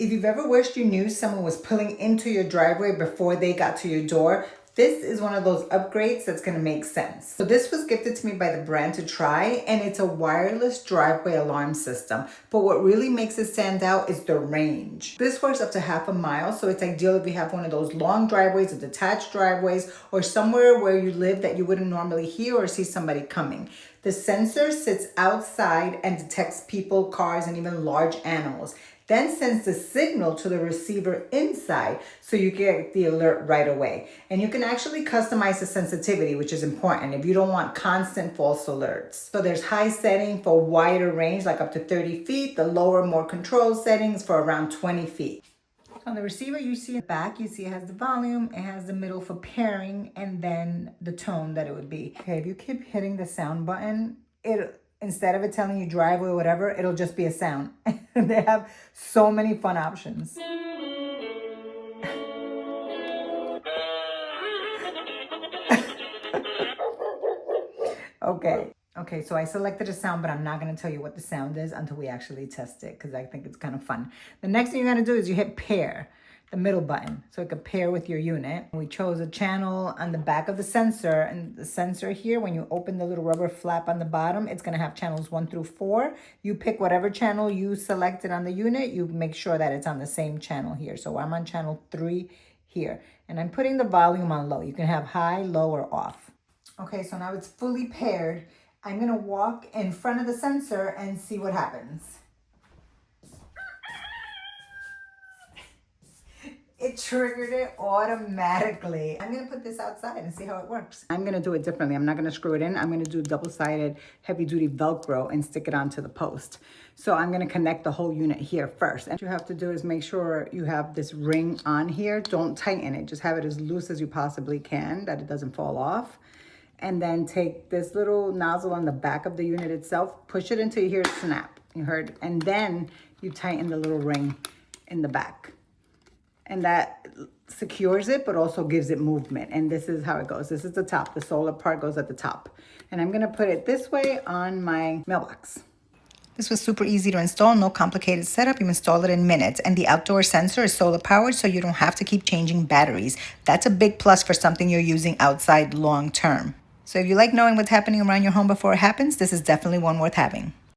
If you've ever wished you knew someone was pulling into your driveway before they got to your door, this is one of those upgrades that's going to make sense. So this was gifted to me by the brand to try, and it's a wireless driveway alarm system. But what really makes it stand out is the range. This works up to half a mile, so it's ideal if you have one of those long driveways or detached driveways or somewhere where you live that you wouldn't normally hear or see somebody coming. The sensor sits outside and detects people, cars, and even large animals. Then sends the signal to the receiver inside so you get the alert right away. And you can actually customize the sensitivity, which is important if you don't want constant false alerts. So there's high setting for wider range, like up to 30 feet, the lower, more controlled settings for around 20 feet. On the receiver, you see the back, you see it has the volume, it has the middle for pairing, and then the tone that it would be. Okay, if you keep hitting the sound button, instead of it telling you driveway or whatever, it'll just be a sound. They have so many fun options. Okay, so I selected a sound, but I'm not going to tell you what the sound is until we actually test it because I think it's kind of fun. The next thing you're going to do is you hit pair, the middle button, so it can pair with your unit. We chose a channel on the back of the sensor, and the sensor here, when you open the little rubber flap on the bottom, it's going to have channels 1 through 4. You pick whatever channel you selected on the unit, you make sure that it's on the same channel here. So I'm on channel 3 here, and I'm putting the volume on low. You can have high, low, or off. Okay, so now it's fully paired. I'm going to walk in front of the sensor and see what happens. It triggered it automatically. I'm going to put this outside and see how it works. I'm going to do it differently. I'm not going to screw it in. I'm going to do double-sided heavy-duty Velcro and stick it onto the post. So I'm going to connect the whole unit here first. And what you have to do is make sure you have this ring on here. Don't tighten it. Just have it as loose as you possibly can, that it doesn't fall off. And then take this little nozzle on the back of the unit itself, push it until you hear it snap. You heard? And then you tighten the little ring in the back. And that secures it, but also gives it movement. And this is how it goes. This is the top. The solar part goes at the top. And I'm going to put it this way on my mailbox. This was super easy to install, no complicated setup. You install it in minutes. And the outdoor sensor is solar powered, so you don't have to keep changing batteries. That's a big plus for something you're using outside long term. So if you like knowing what's happening around your home before it happens, this is definitely one worth having.